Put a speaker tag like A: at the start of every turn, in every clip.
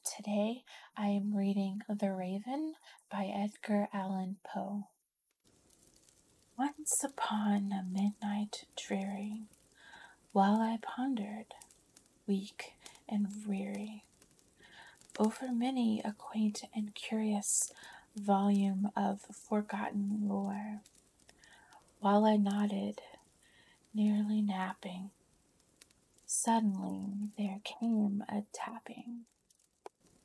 A: Today I am reading The Raven by Edgar Allan Poe. Once upon a midnight dreary, while I pondered, weak and weary, over many a quaint and curious volume of forgotten lore, while I nodded, nearly napping, suddenly there came a tapping,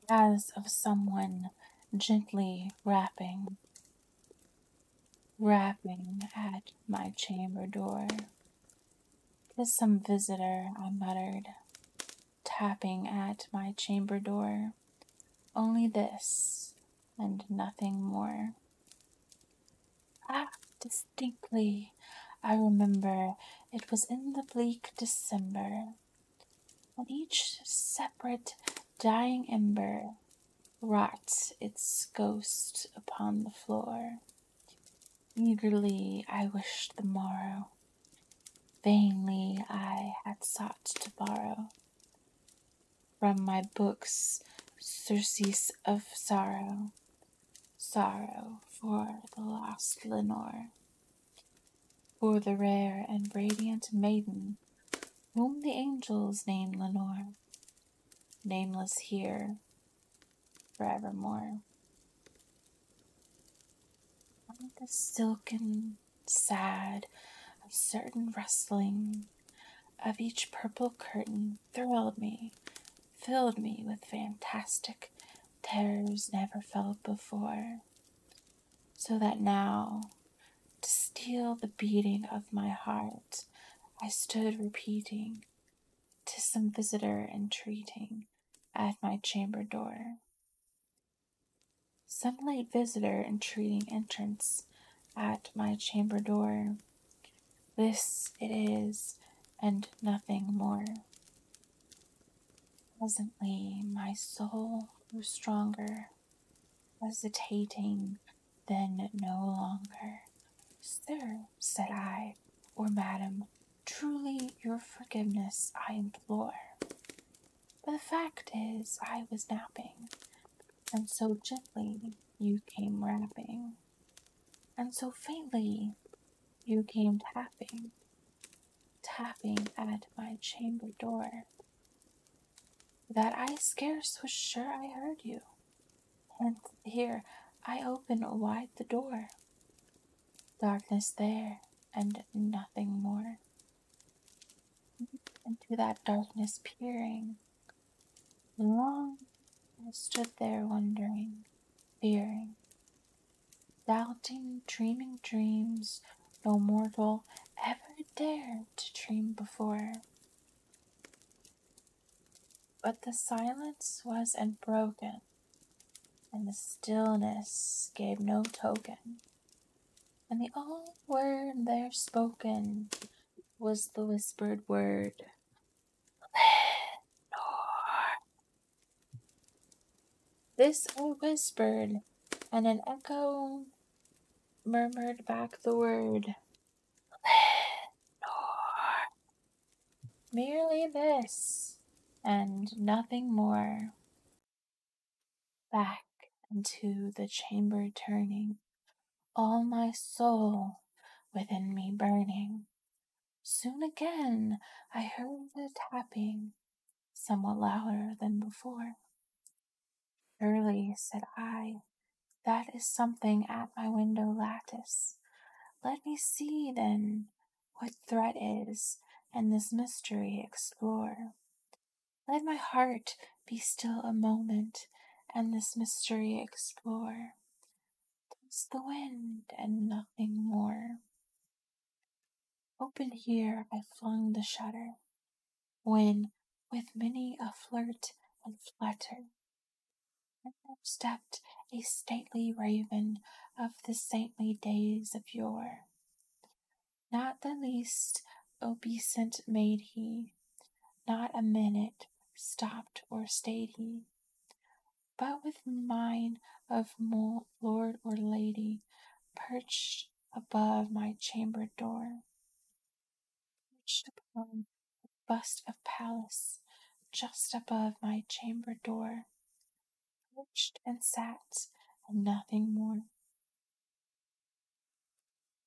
A: as of someone gently rapping at my chamber door. "'Tis some visitor," I muttered, tapping at my chamber door. "Only this, and nothing more." Distinctly I remember it was in the bleak December, when each separate dying ember wrought its ghost upon the floor. Eagerly I wished the morrow, vainly I had sought to borrow from my books surcease of sorrow, sorrow for the lost Lenore, for the rare and radiant maiden whom the angels name Lenore, nameless here forevermore. The silken, sad, uncertain rustling of each purple curtain thrilled me, filled me with fantastic terrors never felt before, so that now, to still the beating of my heart, I stood repeating, "'Tis some visitor entreating at my chamber door." Some late visitor entreating entrance at my chamber door. This it is, and nothing more. Presently my soul grew stronger, hesitating then no longer. "Sir," said I, "or madam, truly your forgiveness I implore. But the fact is I was napping, and so gently you came rapping, and so faintly you came tapping, tapping at my chamber door, that I scarce was sure I heard you. Hence here I open wide the door. Darkness there, and nothing more. Into that darkness peering, long I stood there wondering, fearing, doubting, dreaming dreams no mortal ever dared to dream before. But the silence was unbroken, and the stillness gave no token, and the only word there spoken was the whispered word, "Lenore." This I whispered, and an echo murmured back the word, "Lenore." Merely this, and nothing more. Back into the chamber turning, all my soul within me burning, soon again I heard the tapping, somewhat louder than before. "Surely," said I, "that is something at my window lattice. Let me see, then, what threat is, and this mystery explore. Let my heart be still a moment, and this mystery explore. 'Tis the wind, and nothing more." Open here I flung the shutter, when, with many a flirt and flutter, there stepped a stately raven of the saintly days of yore. Not the least obeisant made he, not a minute stopped or stayed he, but with mien of lord or lady perched above my chamber door, perched upon a bust of Pallas just above my chamber door. perched and sat, and nothing more.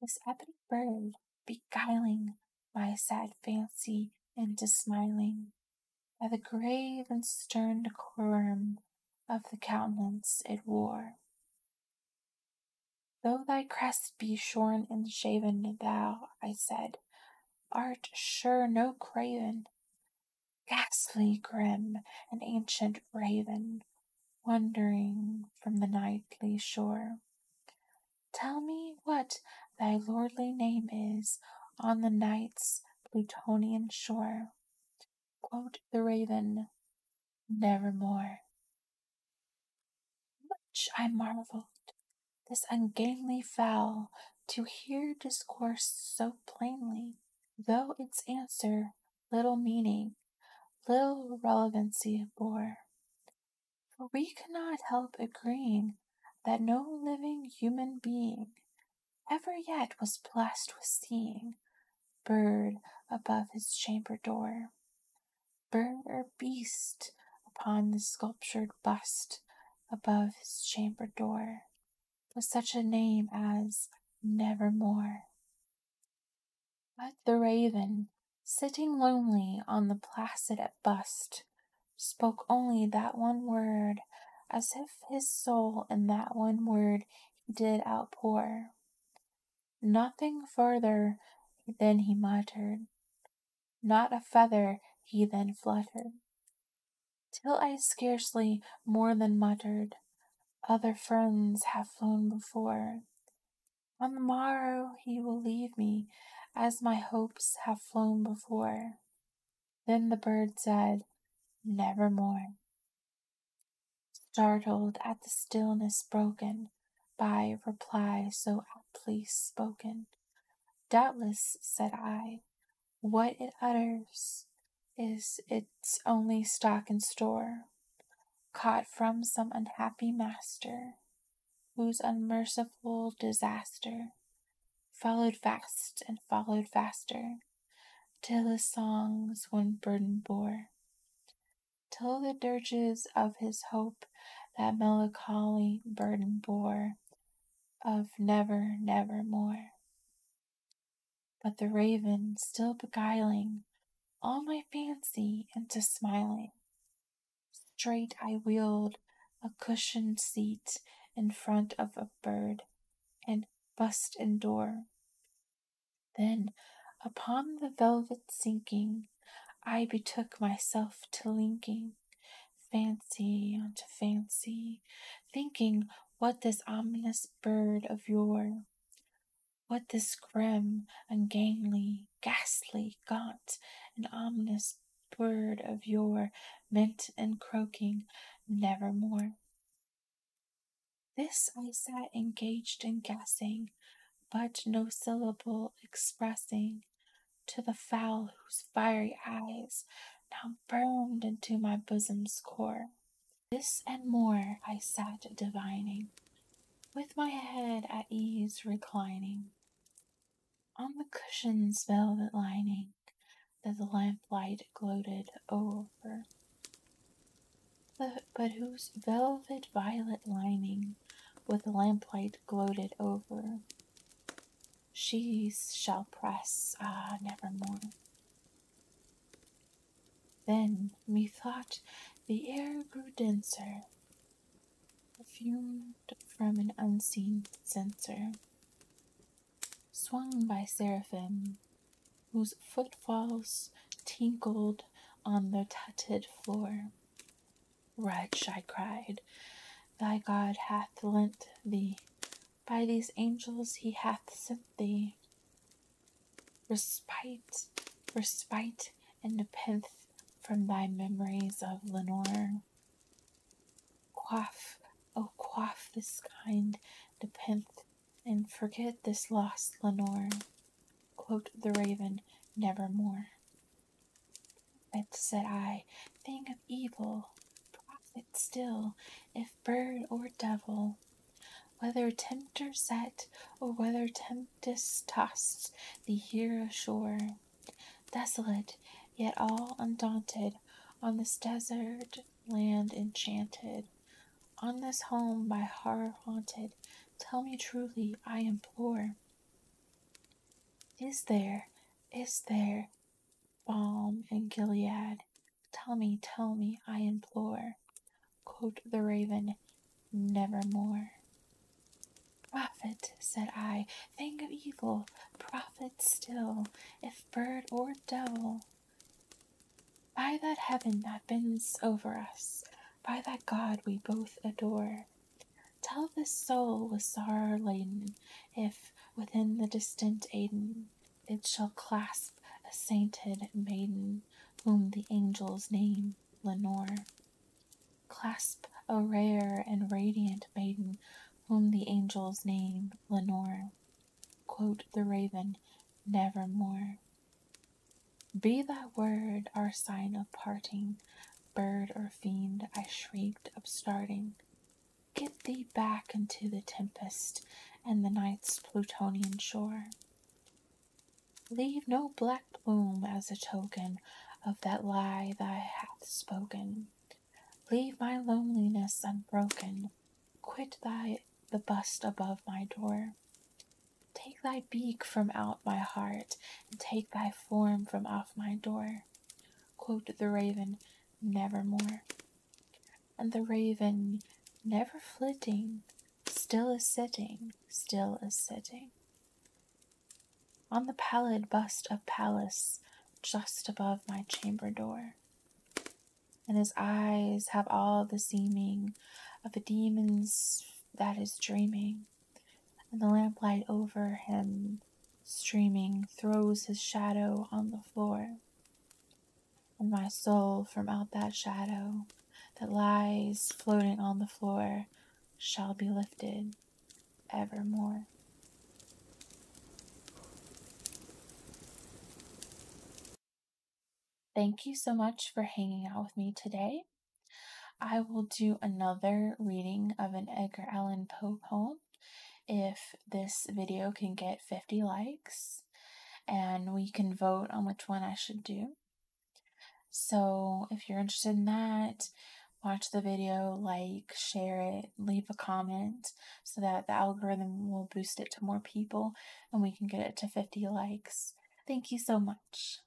A: This ebony bird, beguiling my sad fancy into smiling, by the grave and stern decorum of the countenance it wore. Though thy crest be shorn and shaven, thou, I said, art sure no craven, ghastly, grim, an ancient raven, wandering from the nightly shore. Tell me what thy lordly name is on the night's Plutonian shore. Quote the raven, nevermore. Much I marveled this ungainly fowl to hear discourse so plainly, though its answer little meaning, little relevancy bore. For we cannot help agreeing that no living human being ever yet was blessed with seeing bird above his chamber door, bird or beast upon the sculptured bust above his chamber door, with such a name as Nevermore. But the raven, sitting lonely on the placid bust, spoke only that one word, as if his soul in that one word he did outpour. Nothing further then he muttered, not a feather he then fluttered, till I scarcely more than muttered, other friends have flown before. On the morrow he will leave me, as my hopes have flown before. Then the bird said, nevermore. Startled at the stillness broken by reply so aptly spoken, doubtless, said I, what it utters is its only stock and store, caught from some unhappy master, whose unmerciful disaster followed fast and followed faster, till his songs one burden bore, till the dirges of his hope that melancholy burden bore, of never, never more. But the raven still beguiling all my fancy into smiling, straight I wheeled a cushioned seat in front of a bird and bust and door. Then, upon the velvet sinking, I betook myself to linking fancy unto fancy, thinking what this ominous bird of yore, what this grim, ungainly, ghastly, gaunt, and ominous bird of yore meant in croaking nevermore. This I sat engaged in guessing, but no syllable expressing to the fowl whose fiery eyes now burned into my bosom's core. This and more I sat divining, with my head at ease reclining on the cushion's velvet lining that the lamplight gloated over, but whose velvet violet lining with the lamplight gloated over, she shall press, nevermore. Then, methought, the air grew denser, perfumed from an unseen censer, swung by seraphim, whose footfalls tinkled on the tutted floor. Wretch, I cried, thy God hath lent thee, by these angels he hath sent thee, respite, respite, and nepenthe from thy memories of Lenore. Quaff, oh quaff this kind nepenthe, and forget this lost Lenore. Quote the raven, nevermore. But, said I, thing of evil, prophet still, if bird or devil, whether tempter set, or whether tempest tossed thee here ashore, desolate, yet all undaunted, on this desert land enchanted, On this home by horror haunted, tell me truly, I implore. Is there balm in Gilead? Tell me, I implore. Quote the raven, nevermore. Prophet, said I, thing of evil, prophet still, if bird or devil. By that heaven that bends over us, by that God we both adore, tell this soul with sorrow laden, if within the distant Aidenn it shall clasp a sainted maiden, whom the angels name Lenore. Clasp a rare and radiant maiden, whom the angels name Lenore. Quote the raven, nevermore. Be that word our sign of parting, bird or fiend, I shrieked, upstarting. Get thee back into the tempest and the night's Plutonian shore. Leave no black plume as a token of that lie thou hast spoken. Leave my loneliness unbroken. Quit the bust above my door. Take thy beak from out my heart, and take thy form from off my door. Quote the raven, nevermore. And the raven, never flitting, still is sitting, on the pallid bust of Pallas, just above my chamber door. And his eyes have all the seeming of a demon's that is dreaming, and the lamplight over him streaming throws his shadow on the floor. And my soul from out that shadow that lies floating on the floor shall be lifted evermore. Thank you so much for hanging out with me today. I will do another reading of an Edgar Allan Poe poem if this video can get 50 likes, and we can vote on which one I should do. So if you're interested in that, watch the video, like, share it, leave a comment so that the algorithm will boost it to more people and we can get it to 50 likes. Thank you so much.